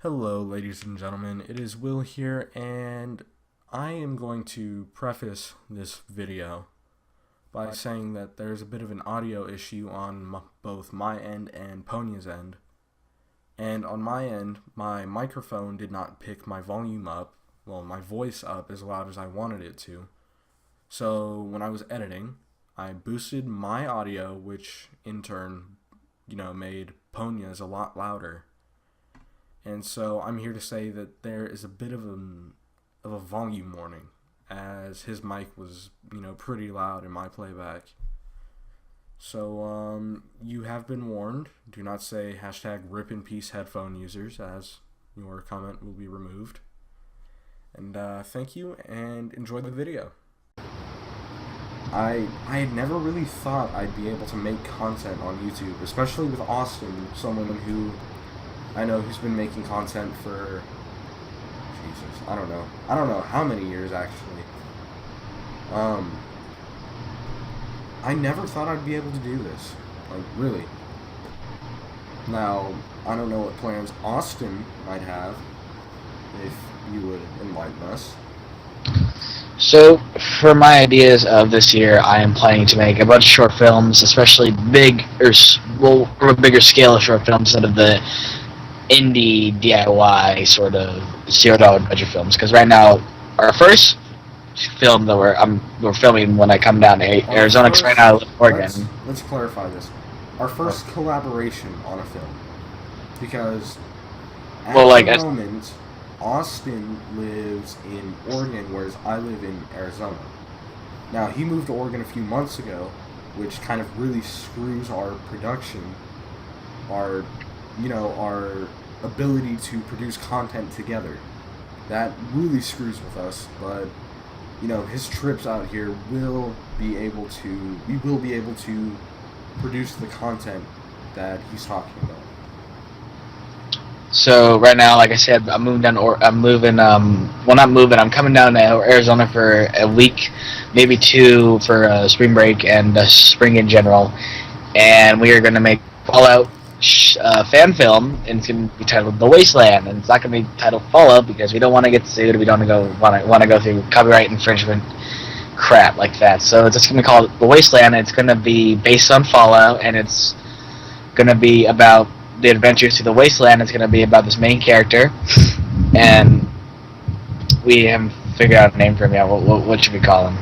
Hello, ladies and gentlemen. It is Will here, and I am going to preface this video by saying that there's a bit of an audio issue on both my end and Ponya's end. And on my end, my microphone did not pick my volume up, my voice up as loud as I wanted it to. So when I was editing, I boosted my audio, which in turn, made Ponya's a lot louder. And so I'm here to say that there is a bit of a volume warning, as his mic was, pretty loud in my playback. So, you have been warned. Do not say #RipInPeace headphone users, as your comment will be removed. And thank you, and enjoy the video. I had never really thought I'd be able to make content on YouTube, especially with Austin, someone who I know who's been making content for, I don't know how many years actually. I never thought I'd be able to do this, really. Now, I don't know what plans Austin might have, if you would enlighten us. So, for my ideas of this year, I am planning to make a bunch of short films, especially bigger scale short films instead of the indie DIY sort of $0 budget films. Because right now, our first film that we're filming when I come down to Arizona, because right now I live in Oregon. Let's clarify this. Our first collaboration on a film, because at the moment, Austin lives in Oregon, whereas I live in Arizona. Now, he moved to Oregon a few months ago, which kind of really screws our production, our ability to produce content together. That really screws with us, but, his trips out here we will be able to produce the content that he's talking about. So right now, like I said, I'm coming down to Arizona for a week, maybe two for spring break and spring in general, and we are going to make Fallout fan film, and it's going to be titled The Wasteland, and it's not going to be titled Fallout because we don't want to get sued, we don't want to go through copyright infringement crap like that. So it's just going to be called The Wasteland, and it's going to be based on Fallout, and it's going to be about the adventures through the wasteland. It's going to be about this main character, and we haven't figured out a name for him yet. What should we call him?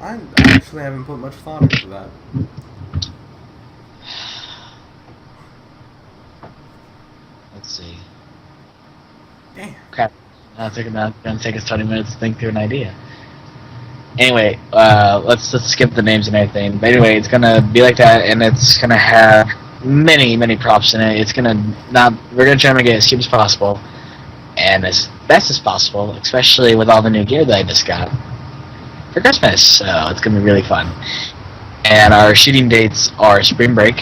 I actually haven't put much thought into that. Let's see. Damn. Okay. It's going to take us 20 minutes to think through an idea. Anyway, let's skip the names and everything. But anyway, it's gonna be like that, and it's gonna have many props in it. We're gonna try to make it as cheap as possible, and as best as possible, especially with all the new gear that I just got for Christmas. So it's gonna be really fun. And our shooting dates are spring break,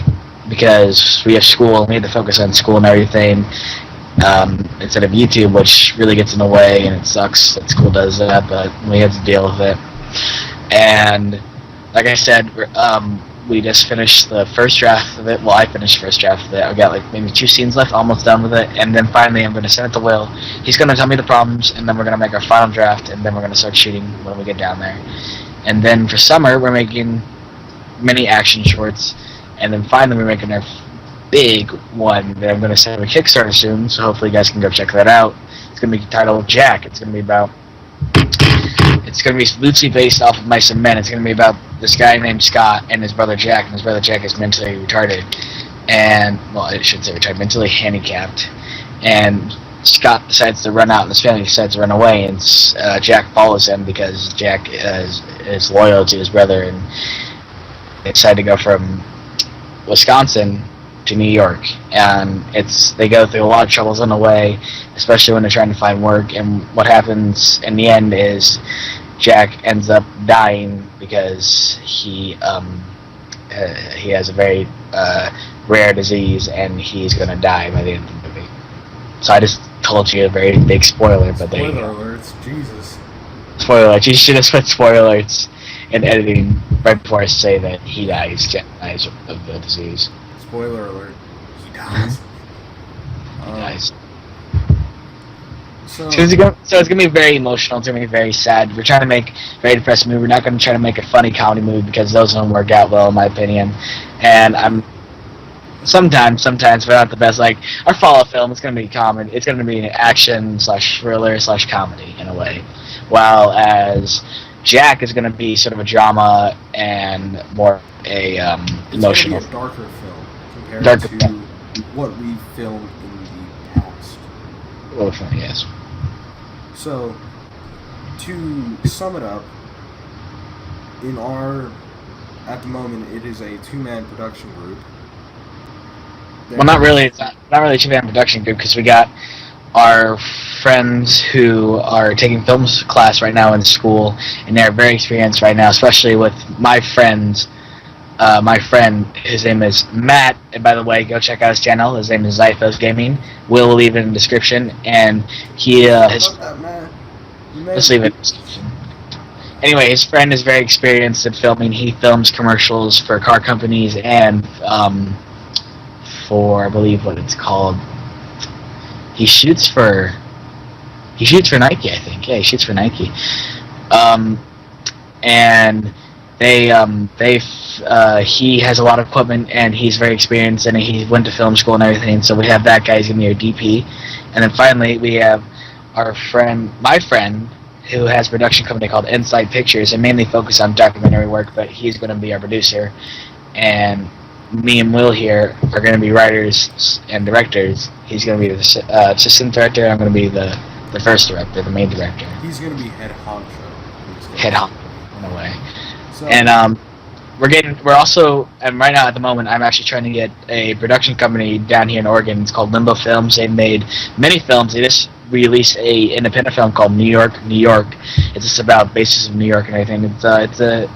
because we have school. We have to focus on school and everything, instead of YouTube, which really gets in the way, and it sucks that school does that, but we have to deal with it. And like I said, we just finished the first draft of it. Well, I finished the first draft of it. I've got maybe 2 scenes left, almost done with it. And then finally I'm going to send it to Will. He's going to tell me the problems, and then we're going to make our final draft, and then we're going to start shooting when we get down there. And then for summer, we're making mini action shorts. And then finally we're making our big one that I'm going to send to a Kickstarter soon, so hopefully you guys can go check that out. It's going to be titled Jack. It's going to be loosely based off of Mice and Men. It's going to be about this guy named Scott and his brother Jack, and his brother Jack is mentally retarded, and, I shouldn't say retarded, mentally handicapped, and Scott decides to run out, and his family decides to run away, and Jack follows him because Jack is loyal to his brother, and they decide to go from Wisconsin to New York, and they go through a lot of troubles on the way, especially when they're trying to find work. And what happens in the end is Jack ends up dying because he has a very rare disease, and he's gonna die by the end of the movie. So I just told you a very big spoiler, but there you go. Spoiler alerts, Jesus. Spoiler alerts. You should have put spoiler alerts in editing right before I say that he dies. Jack dies of the disease. spoiler alert, he dies. Nice. So it's gonna be very emotional. It's gonna be very sad. We're trying to make a very depressing movie. We're not gonna try to make a funny comedy movie because those don't work out well, in my opinion. And I'm sometimes, but not the best. Like our follow film, it's gonna be comedy. It's gonna be an action / thriller / comedy in a way, while as Jack is gonna be sort of a drama and more a emotional. It's gonna be a darker film compared to what we filmed in the past. Oh, yes. So, to sum it up, at the moment, it is a two-man production group. Well, not really. It's not really a two-man production group because we got our friends who are taking films class right now in school, and they're very experienced right now, especially with my friends. My friend, his name is Matt, and by the way, go check out his channel. His name is Zyphos Gaming. We'll leave it in the description, and he let's leave it in the description. Anyway, his friend is very experienced at filming. He films commercials for car companies and for I believe what it's called. He shoots for Nike, I think. Yeah, he shoots for Nike. And he has a lot of equipment and he's very experienced and he went to film school and everything. So we have that guy. He's gonna be our DP, and then finally we have my friend, who has a production company called Inside Pictures and mainly focus on documentary work. But he's gonna be our producer, and me and Will here are gonna be writers and directors. He's gonna be the assistant director. And I'm gonna be the first director, the main director. He's gonna be head honcho. Head honcho, in a way. So, and we're also, and right now at the moment, I'm actually trying to get a production company down here in Oregon. It's called Limbo Films. They've made many films. They just released a independent film called New York. It's just about bases of New York and everything.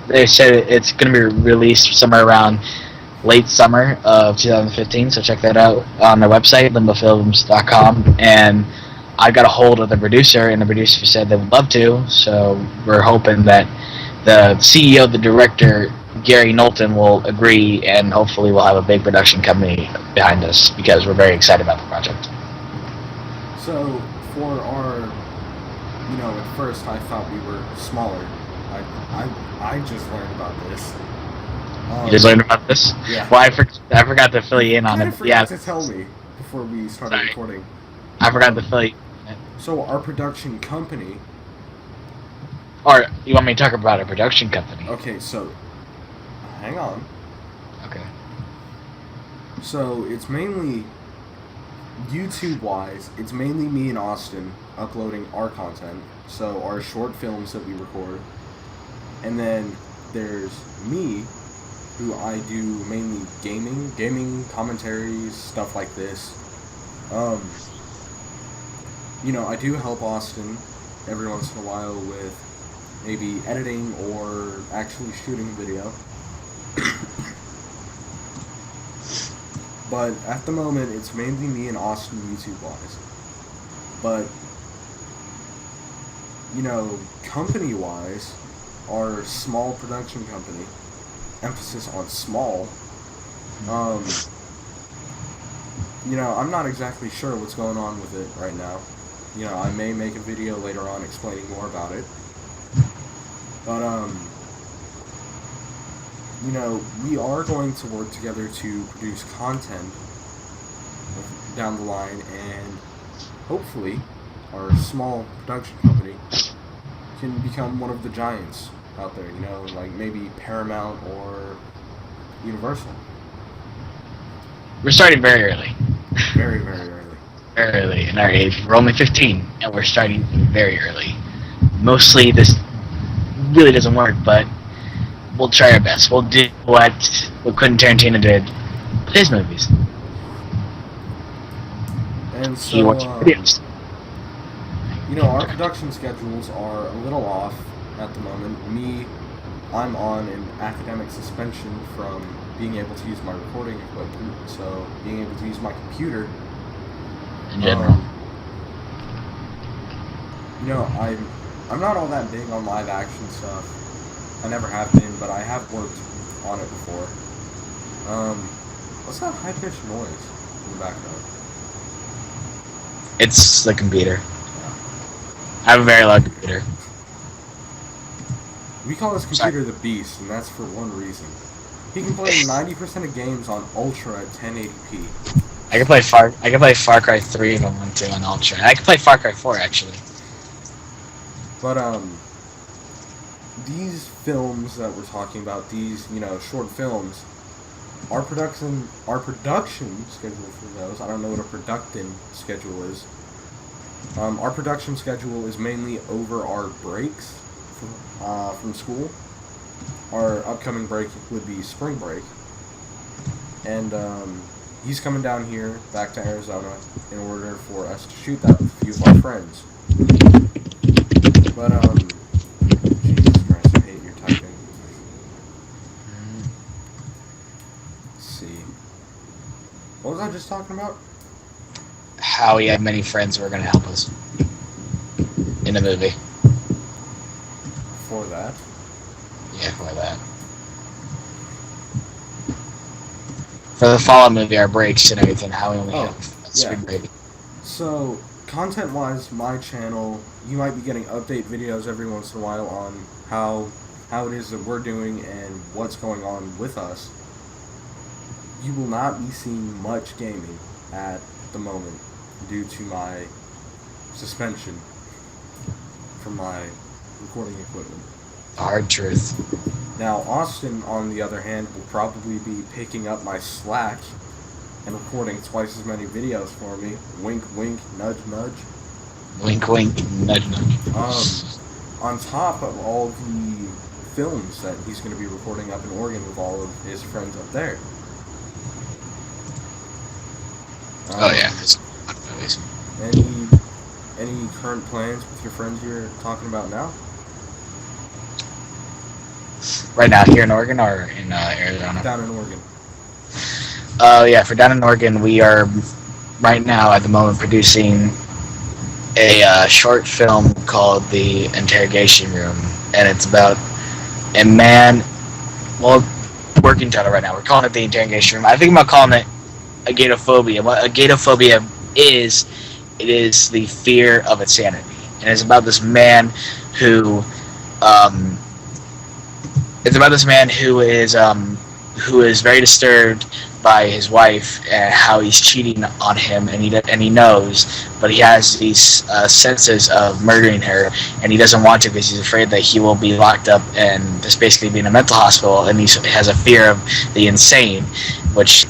They said it's going to be released somewhere around late summer of 2015. So check that out on their website, limbofilms.com. And I got a hold of the producer, and the producer said they would love to. So we're hoping that the CEO, the director, Gary Knowlton, will agree, and hopefully we'll have a big production company behind us because we're very excited about the project. So, for our, at first I thought we were smaller. I just learned about this. You just learned about this? Yeah. Well, I forgot to fill you in on it. Yeah. To tell me before we started recording. I forgot to fill you in. So, our production company. Or you want me to talk about a production company? Okay, so hang on. Okay. So it's mainly YouTube-wise. It's mainly me and Austin uploading our content. So our short films that we record, and then there's me, who I do mainly gaming commentaries, stuff like this. I do help Austin every once in a while with maybe editing or actually shooting video. But at the moment, it's mainly me and Austin YouTube-wise. But, company-wise, our small production company, emphasis on small, I'm not exactly sure what's going on with it right now. I may make a video later on explaining more about it. But, we are going to work together to produce content down the line, and hopefully our small production company can become one of the giants out there, like maybe Paramount or Universal. We're starting very early. Very, very early. Very early in our age. We're only 15, and we're starting very early. Mostly this really doesn't work, but we'll try our best. We'll do what Quentin Tarantino did with his movies. And so, he watched videos. Our production schedules are a little off at the moment. I'm on an academic suspension from being able to use my recording equipment, so being able to use my computer. In general. I'm not all that big on live action stuff. I never have been, but I have worked on it before. What's that high-pitched noise in the background? It's the computer. I have a very loud computer. We call this computer the Beast, and that's for one reason. He can play 90% of games on Ultra at 1080p. I can play Far Cry 3 if I want to on Ultra. I can play Far Cry 4 actually. But these films that we're talking about, these short films, our production schedule for those. I don't know what a production schedule is. Our production schedule is mainly over our breaks from school. Our upcoming break would be spring break, and he's coming down here back to Arizona in order for us to shoot that with a few of our friends. But Jesus Christ, I hate your typing. Let's see. What was I just talking about? How we have many friends who are going to help us in the movie. For that? Yeah, for that. For the Fallout movie, our breaks and everything, how we only have spring break. So, content-wise, my channel, you might be getting update videos every once in a while on how it is that we're doing and what's going on with us. You will not be seeing much gaming at the moment due to my suspension from my recording equipment. Hard truth. Now, Austin, on the other hand, will probably be picking up my slack and recording twice as many videos for me. Wink, wink, nudge, nudge. Wink, wink, nudge, nudge. On top of all the films that he's going to be recording up in Oregon with all of his friends up there. Oh yeah, movies. Any current plans with your friends you're talking about now? Right now, here in Oregon or in Arizona? Down in Oregon. Yeah, for down in Oregon, we are right now at the moment producing a short film called The Interrogation Room, and it's about a man. Well, working title right now. We're calling it The Interrogation Room. I think about calling it agatophobia. What agatophobia is, it is the fear of insanity, and it's about this man who, who is very disturbed by his wife and how he's cheating on him, and he knows, but he has these senses of murdering her, and he doesn't want to because he's afraid that he will be locked up and just basically be in a mental hospital, and he has a fear of the insane, which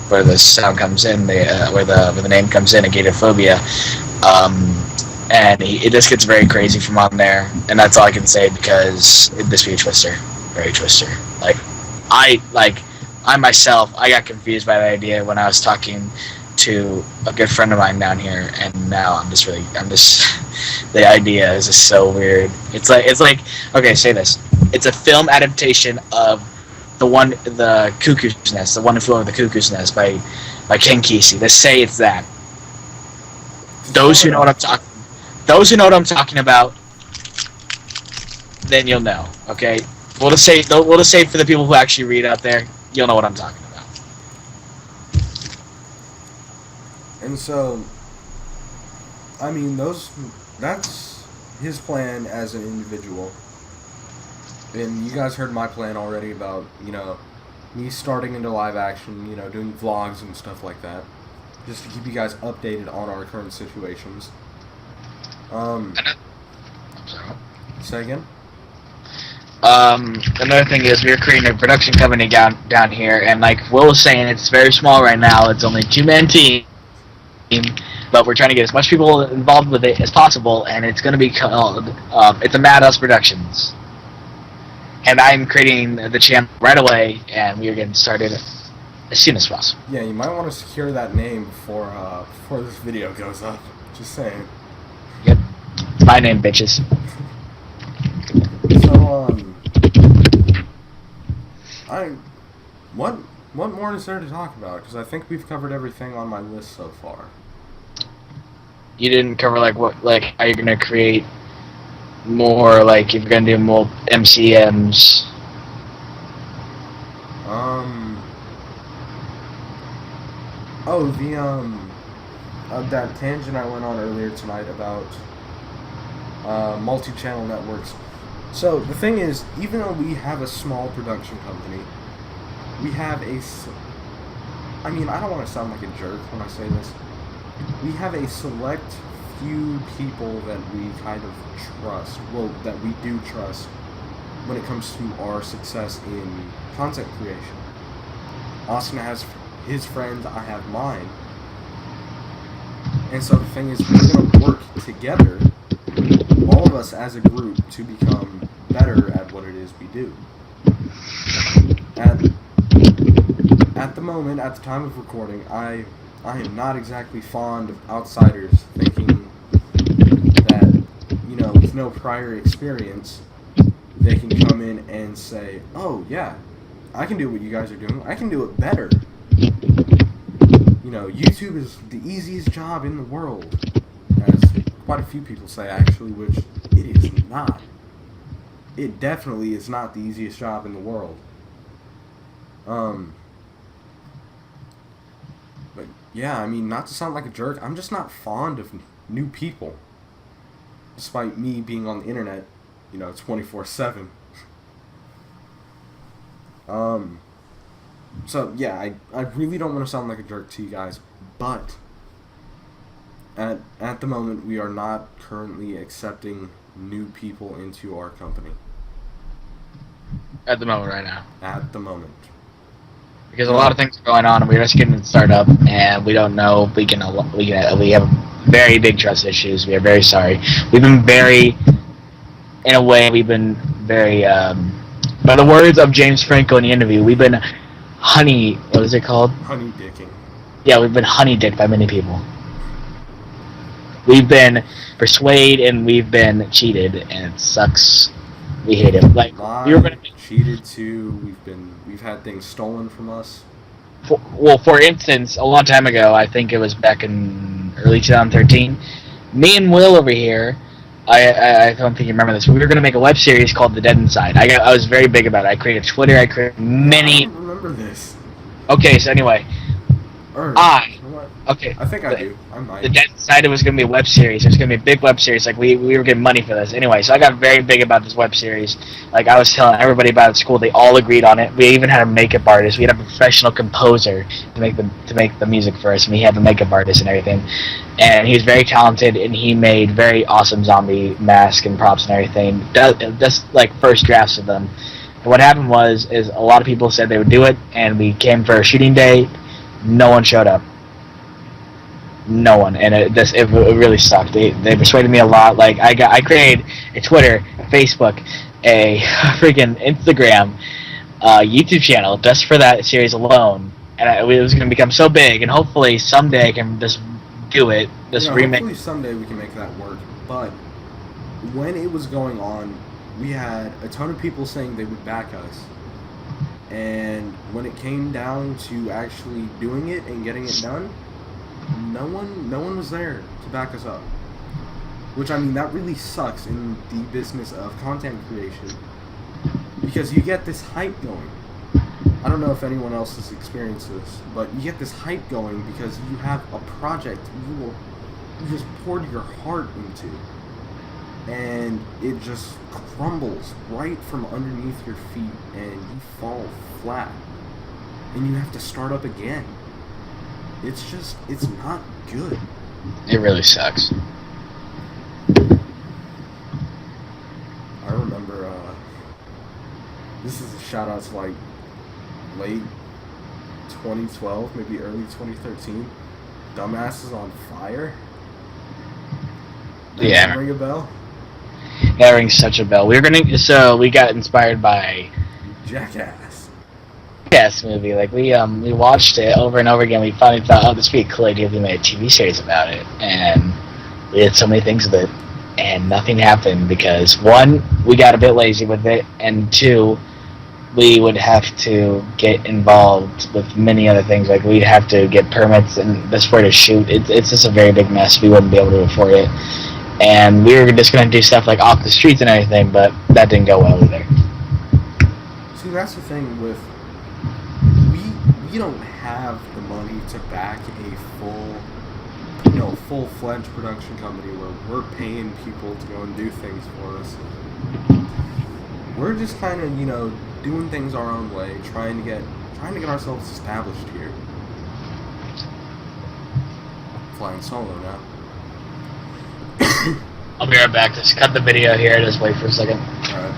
where the sound comes in, where the name comes in, agatophobia, and it just gets very crazy from on there, and that's all I can say because this be a twister, very twister. I myself, I got confused by the idea when I was talking to a good friend of mine down here, and now I'm just the idea is just so weird. It's like okay, say this. It's a film adaptation of the Cuckoo's Nest, the one who flew over the Cuckoo's Nest by Ken Kesey. Let's say it's that. Those who know what I'm talking about, then you'll know. Okay, we'll just say for the people who actually read out there, you'll know what I'm talking about. And so, I mean, that's his plan as an individual. And you guys heard my plan already about, me starting into live action, doing vlogs and stuff like that. Just to keep you guys updated on our current situations. I'm sorry. Say again? Another thing is we're creating a production company down here, and like Will was saying, it's very small right now. It's only a 2-man team, but we're trying to get as much people involved with it as possible, and it's going to be called, it's A Madhouse Productions. And I'm creating the channel right away, and we are getting started as soon as possible. Yeah, you might want to secure that name before this video goes up. Just saying. Yep. It's my name, bitches. So, what more is there to talk about? Because I think we've covered everything on my list so far. You didn't cover how you're gonna create more, if you're gonna do more MCMs. Oh, that tangent I went on earlier tonight about multi-channel networks. So the thing is, even though we have a small production company, we have I mean, I don't want to sound like a jerk when I say this. We have a select few people that we kind of trust. Well, that we do trust when it comes to our success in content creation. Austin has his friends, I have mine. And so the thing is, we're going to work together, all of us as a group, to become better at what it is we do. At the moment, at the time of recording, I am not exactly fond of outsiders thinking that, with no prior experience, they can come in and say, oh, yeah, I can do what you guys are doing. I can do it better. YouTube is the easiest job in the world, as quite a few people say, actually, which it is not. It definitely is not the easiest job in the world. But yeah, I mean, not to sound like a jerk, I'm just not fond of new people. Despite me being on the internet, 24/7. So yeah, I really don't want to sound like a jerk to you guys, but at the moment we are not currently accepting new people into our company. At the moment, right now. At the moment. Because a lot of things are going on, and we're just getting it started up, and we don't know if we have very big trust issues. We are very sorry. We've been very, by the words of James Franco in the interview, we've been what is it called? Honey dicking. Yeah, we've been honey dicked by many people. We've been persuaded and we've been cheated, and it sucks. We hate it. Like, cheated too. We've had things stolen from us. For instance, a long time ago, I think it was back in early 2013, me and Will over here, I don't think you remember this, but we were going to make a web series called The Dead Inside. I was very big about it. I created Twitter, I created many... I don't remember this. Okay, so anyway, I think I do. I might. The Dead Inside, it was going to be a web series. It was going to be a big web series. Like, we were getting money for this. Anyway, so I got very big about this web series. Like, I was telling everybody about it at school. They all agreed on it. We even had a makeup artist. We had a professional composer to make the music for us, and we had a makeup artist and everything. And he was very talented, and he made very awesome zombie masks and props and everything. Just like first drafts of them. And what happened is a lot of people said they would do it, and we came for a shooting day. No one showed up. No one, and it really sucked. They persuaded me a lot. Like, I created a Twitter, a Facebook, a freaking Instagram, YouTube channel just for that series alone, and it was going to become so big. And hopefully someday I can just do it, remake. Hopefully someday we can make that work. But when it was going on, we had a ton of people saying they would back us, and when it came down to actually doing it and getting it done, no one was there to back us up. Which, I mean, that really sucks in the business of content creation, because you get this hype going. I don't know if anyone else has experienced this, but you get this hype going because you have a project you just poured your heart into, and it just crumbles right from underneath your feet, and you fall flat, and you have to start up again. It's not good. It really sucks. I remember, this is a shout out to like late 2012, maybe early 2013. Dumbass is on Fire. Does that ring a bell? That rings such a bell. We got inspired by Jackass. Yes, movie. Like, we watched it over and over again. We finally thought, oh, this would be a cool idea if we made a TV series about it. And we did so many things with it, and nothing happened because, one, we got a bit lazy with it, and two, we would have to get involved with many other things. Like, we'd have to get permits and this for to shoot. It's just a very big mess. We wouldn't be able to afford it. And we were just going to do stuff like off the streets and everything, but that didn't go well either. See, that's the thing with... we don't have the money to back a full-fledged production company where we're paying people to go and do things for us. We're just kind of, doing things our own way, trying to get ourselves established here. Flying solo now. I'll be right back. Just cut the video here. Just wait for a second. Alright.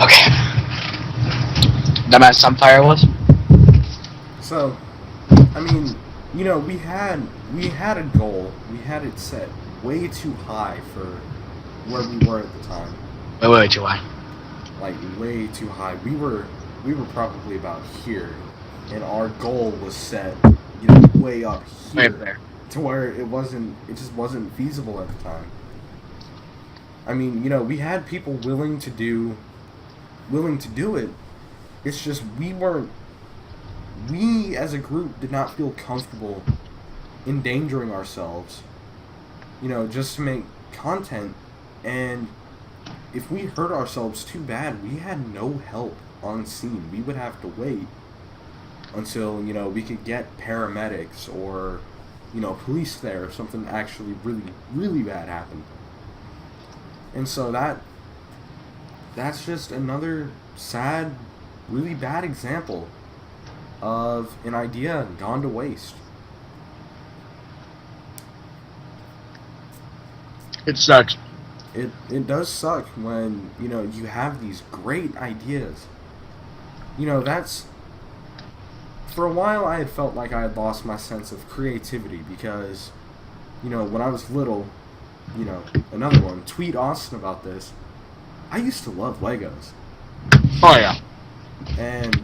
Okay. That my Sunfire was? So, I mean, we had a goal. We had it set way too high for where we were at the time. Way too high. Like, way too high. We were probably about here, and our goal was set, way up here. Right there. To where it just wasn't feasible at the time. I mean, we had people willing to do it. It's just we as a group did not feel comfortable endangering ourselves, just to make content. And if we hurt ourselves too bad, we had no help on scene. We would have to wait until, we could get paramedics or, police there if something actually really, really bad happened. And so that's just another sad, really bad example of an idea gone to waste. It sucks. It does suck when, you have these great ideas. That's... For a while, I had felt like I had lost my sense of creativity because, when I was little, another one, tweet Austin about this, I used to love Legos. Oh, yeah. And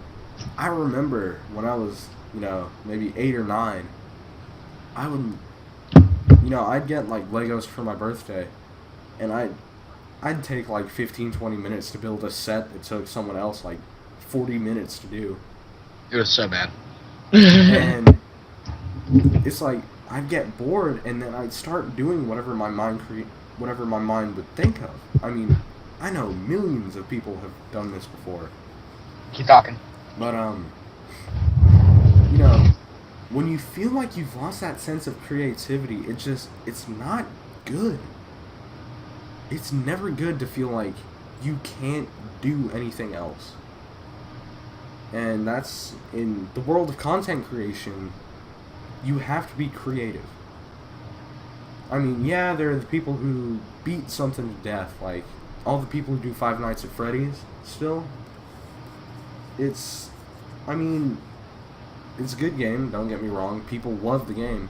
I remember when I was, maybe 8 or 9, I would, I'd get, like, Legos for my birthday, and I'd take, like, 15-20 minutes to build a set that took someone else, like, 40 minutes to do. It was so bad. And it's like, I'd get bored, and then I'd start doing whatever my mind would think of. I mean, I know millions of people have done this before. Keep talking. But, when you feel like you've lost that sense of creativity, it's not good. It's never good to feel like you can't do anything else. And that's, in the world of content creation, you have to be creative. I mean, yeah, there are the people who beat something to death, like all the people who do Five Nights at Freddy's still. It's a good game, don't get me wrong. People love the game.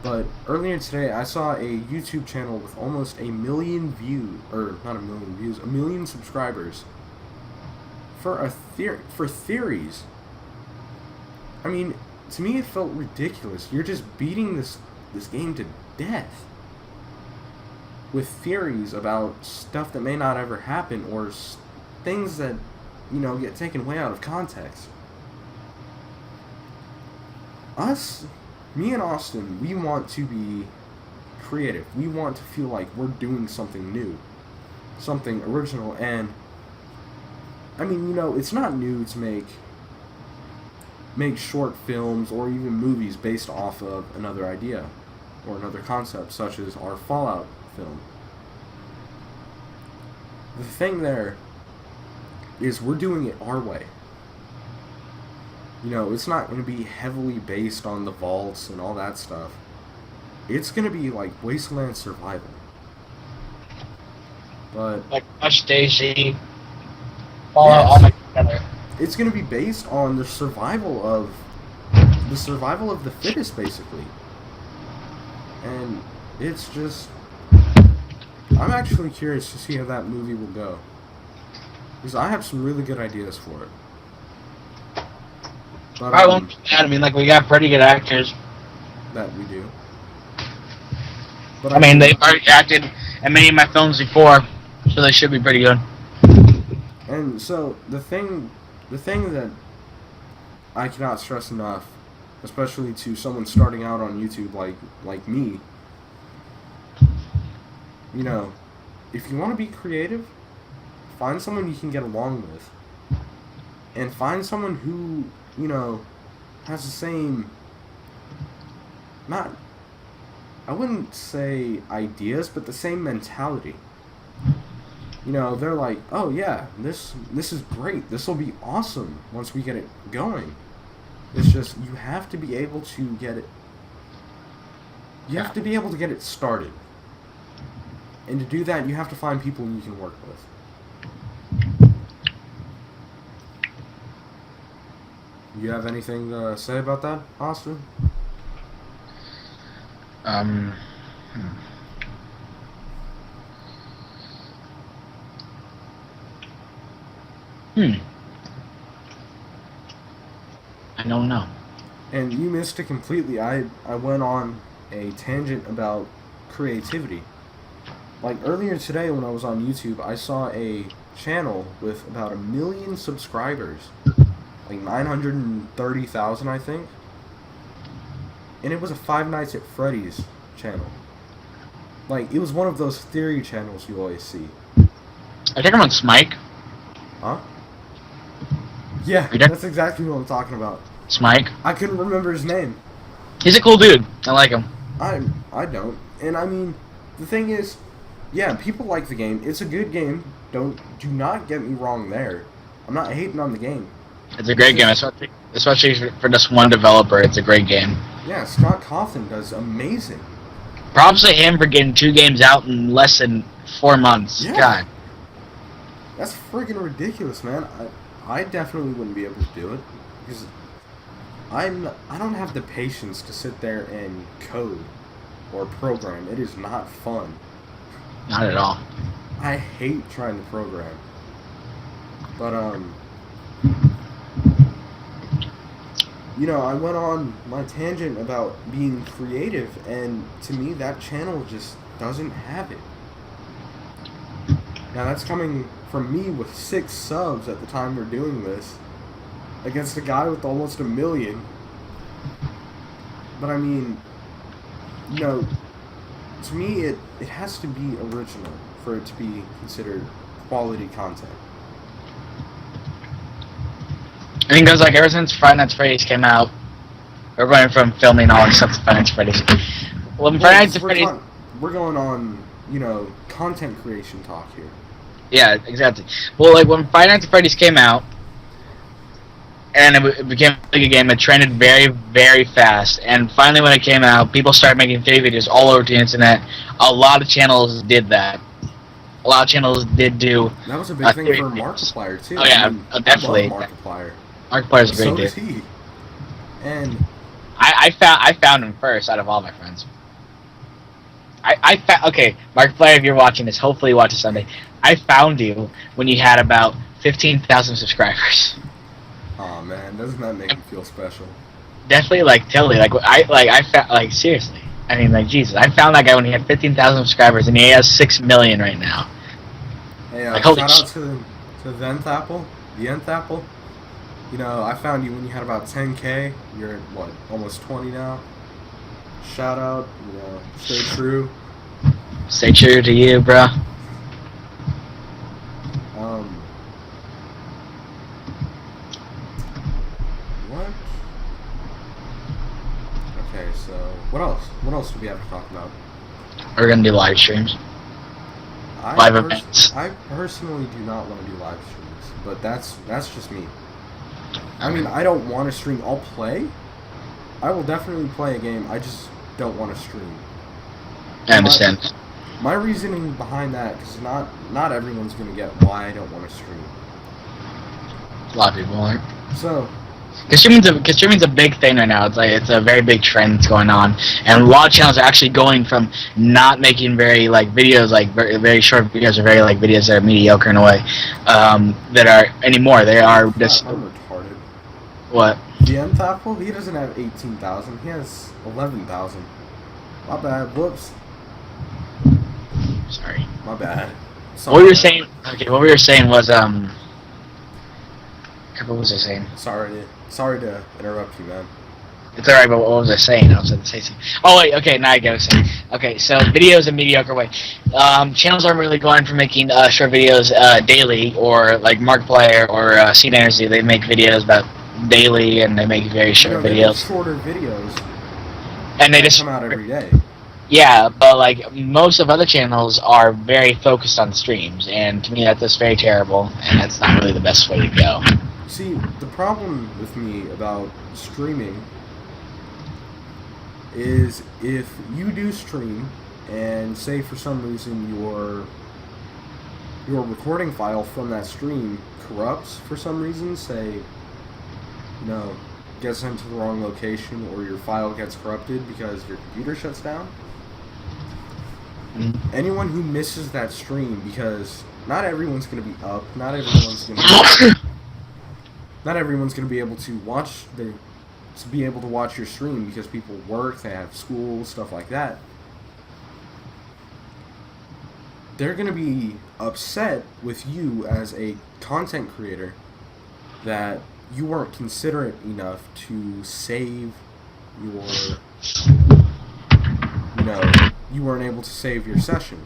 But earlier today, I saw a YouTube channel with almost 1 million views, or not 1 million views, 1 million subscribers for theories. I mean, to me it felt ridiculous. You're just beating this game to death with theories about stuff that may not ever happen, or things that, get taken way out of context. Me and Austin, we want to be creative. We want to feel like we're doing something new, something original, and I mean, it's not new to make short films or even movies based off of another idea or another concept, such as our Fallout film. The thing there is we're doing it our way. It's not going to be heavily based on the vaults and all that stuff. It's going to be like Wasteland Survival. But like Rush Daisy, Fallout, all mixed together. It's going to be based on the survival of the survival of the fittest, basically. And it's just, I'm actually curious to see how that movie will go, because I have some really good ideas for it. But, I won't be mad. I mean, like, we got pretty good actors. That we do. But I mean, they've already acted in many of my films before, so they should be pretty good. And so the thing that I cannot stress enough, especially to someone starting out on YouTube like me, you know, if you want to be creative, find someone you can get along with, and find someone who, you know, has the same, not, I wouldn't say ideas, but the same mentality. You know, they're like, oh yeah, this is great. This will be awesome once we get it going. It's just, you have to be able to get it. You have to be able to get it started. And to do that, you have to find people you can work with. You have anything to say about that, Austin? I don't know. And you missed it completely. I went on a tangent about creativity. Like earlier today when I was on YouTube, I saw a channel with about 1 million subscribers. Like 930,000, I think. And it was a Five Nights at Freddy's channel. Like, it was one of those theory channels you always see. I think I'm on Smike. Huh? Yeah, that's exactly what I'm talking about. Smike. I couldn't remember his name. He's a cool dude. I like him. I don't. And I mean, the thing is, yeah, people like the game. It's a good game. Do not get me wrong there. I'm not hating on the game. It's a great game, especially for just one developer. It's a great game. Yeah, Scott Cawthon does amazing. Props to him for getting 2 games out in less than 4 months. Yeah. God. That's freaking ridiculous, man. I definitely wouldn't be able to do it, because I don't have the patience to sit there and code or program. It is not fun. Not at all. I hate trying to program. But you know, I went on my tangent about being creative, and to me that channel just doesn't have it. Now that's coming from me with 6 subs at the time we're doing this, against a guy with almost 1 million. But I mean, you know, to me it has to be original for it to be considered quality content. I think it was like ever since Five Nights at Freddy's came out, we're going from filming all except Five Nights at Freddy's. Well, Five Nights at Freddy's, we're going on, you know, content creation talk here. Yeah, exactly. Well, like when Five Nights at Freddy's came out, and it became a big game, it trended very, very fast. And finally, when it came out, people started making theory videos all over the internet. A lot of channels did that. A lot of channels did do. That was a big thing for Markiplier too. Oh yeah, definitely. I love Markiplier. Markiplier's a great So dude. does he. And I found him first out of all my friends. Okay, Markiplier, if you're watching this, hopefully you watch it Sunday. I found you when you had about 15,000 subscribers. Oh man, doesn't that make me feel special? Definitely, like totally, I found seriously. I mean, like Jesus, I found that guy when he had 15,000 subscribers, and he has 6 million right now. Hey, like, shout out to the Nth Apple. You know, I found you when you had about 10K. You're at, what, almost 20 now? Shout out, you know, stay true. Stay true to you, bro. What? Okay, so, what else? What else do we have to talk about? We're gonna do live streams. Live events. I personally do not want to do live streams, but that's just me. I mean, I don't want to stream. I'll play. I will definitely play a game. I just don't want to stream. I understand. My reasoning behind that, because not everyone's going to get why I don't want to stream. A lot of people aren't. So, Because streaming's a big thing right now. It's a very big trend that's going on, and a lot of channels are actually going from not making very videos very short videos or very videos that are mediocre in a way that are anymore. They are just I'm retarded. What? The Unthoughtful, he doesn't have 18,000. He has 11,000. My bad. Whoops. Sorry. My bad. What we were saying? Okay, what we were saying was What was I saying? Sorry to interrupt you, man. It's alright, but what was I saying? I was going to say something. Oh wait, okay, now I get what I'm saying. Okay, so videos a mediocre way. Channels aren't really going for making short videos daily, or like Markiplier or Scene Energy. They make videos about daily, and they make very short they videos. make shorter videos. And they just come out every day. Yeah, but most of other channels are very focused on streams, and to me that's just very terrible, and that's not really the best way to go. See, the problem with me about streaming is if you do stream and say for some reason your recording file from that stream corrupts for some reason, say, gets sent to the wrong location, or your file gets corrupted because your computer shuts down, anyone who misses that stream, because not everyone's going to be up, not everyone's going to be able to watch your stream, because people work, they have school, stuff like that. They're going to be upset with you as a content creator that you weren't considerate enough to save your, you weren't able to save your session.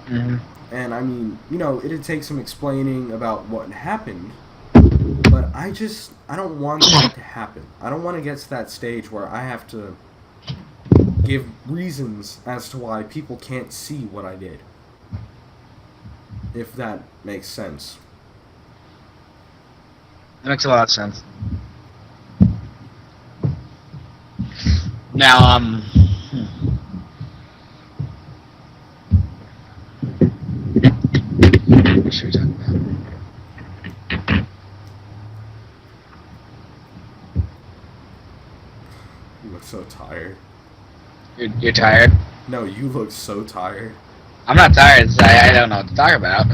Mm-hmm. And I mean, it'd take some explaining about what happened, but I don't want that to happen. I don't want to get to that stage where I have to give reasons as to why people can't see what I did. If that makes sense. That makes a lot of sense. Now, what should we talk about? You look so tired. You're tired? No, you look so tired. I'm not tired. I don't know what to talk about.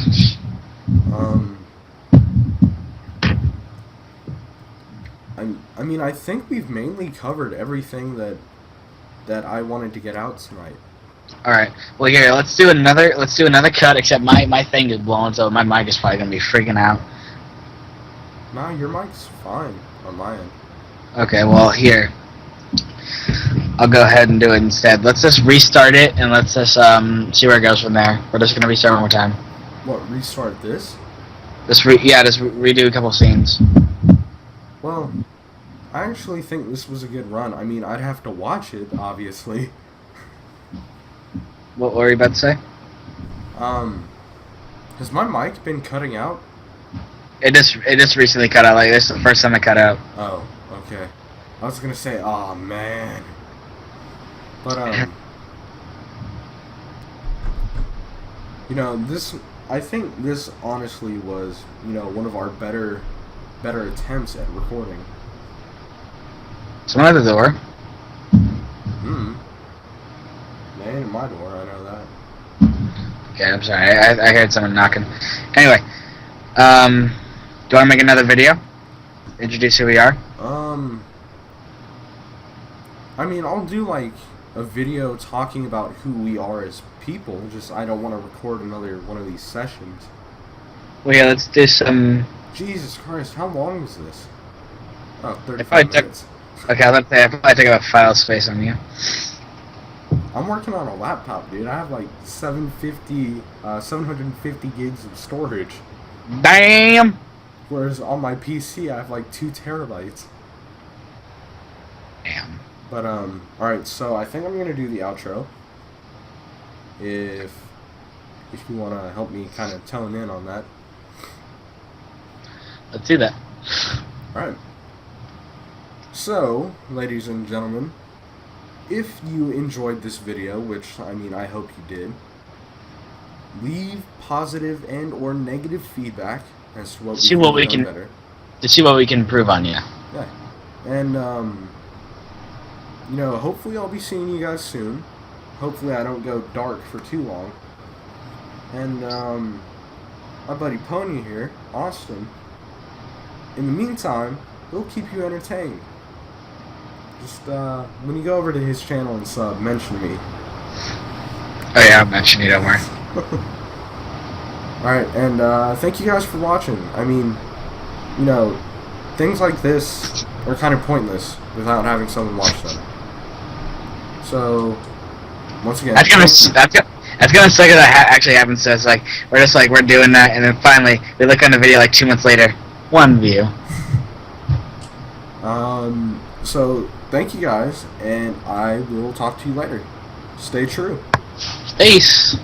I mean, I think we've mainly covered everything that I wanted to get out tonight. All right. Well, here, let's do another cut. Except my thing is blowing, so my mic is probably gonna be freaking out. Nah, your mic's fine on my end. Okay. Well, here, I'll go ahead and do it instead. Let's just restart it, and let's just see where it goes from there. We're just gonna restart one more time. What? Restart this? Just redo a couple scenes. Well, I actually think this was a good run. I mean, I'd have to watch it, obviously. What were you about to say? Has my mic been cutting out? It just recently cut out. This is the first time it cut out. Oh, okay. I was gonna say, oh man. But I think this honestly was, one of our better attempts at recording. Someone at the door. Man at my door, I know that. Okay, I'm sorry. I heard someone knocking. Anyway, do you want to make another video? Introduce who we are? I mean, I'll do like a video talking about who we are as people. Just I don't want to record another one of these sessions. Well, yeah, let's do some. Jesus Christ, how long was this? Oh, 35 35 minutes. Okay, let's say I probably take up file space on you. I'm working on a laptop, dude. I have like 750 gigs of storage. Damn! Whereas on my PC, I have like 2 terabytes. Damn. But, alright, so I think I'm gonna do the outro. If you want to help me kind of tone in on that. Let's do that. Alright. So, ladies and gentlemen, if you enjoyed this video, which, I mean, I hope you did, leave positive and or negative feedback as to what we can do better. To see what we can improve on you. Yeah. And, hopefully I'll be seeing you guys soon. Hopefully I don't go dark for too long. And, my buddy Pony here, Austin, in the meantime, he'll keep you entertained. Just, when you go over to his channel and sub, mention me. Oh yeah, I'll mention you, don't worry. Alright, and, thank you guys for watching. I mean, things like this are kind of pointless without having someone watch them. So, once again... That's gonna suck if that actually happens to us. Like, we're doing that, and then finally, we look on the video like 2 months later. 1 view. So, thank you guys, and I will talk to you later. Stay true. Peace.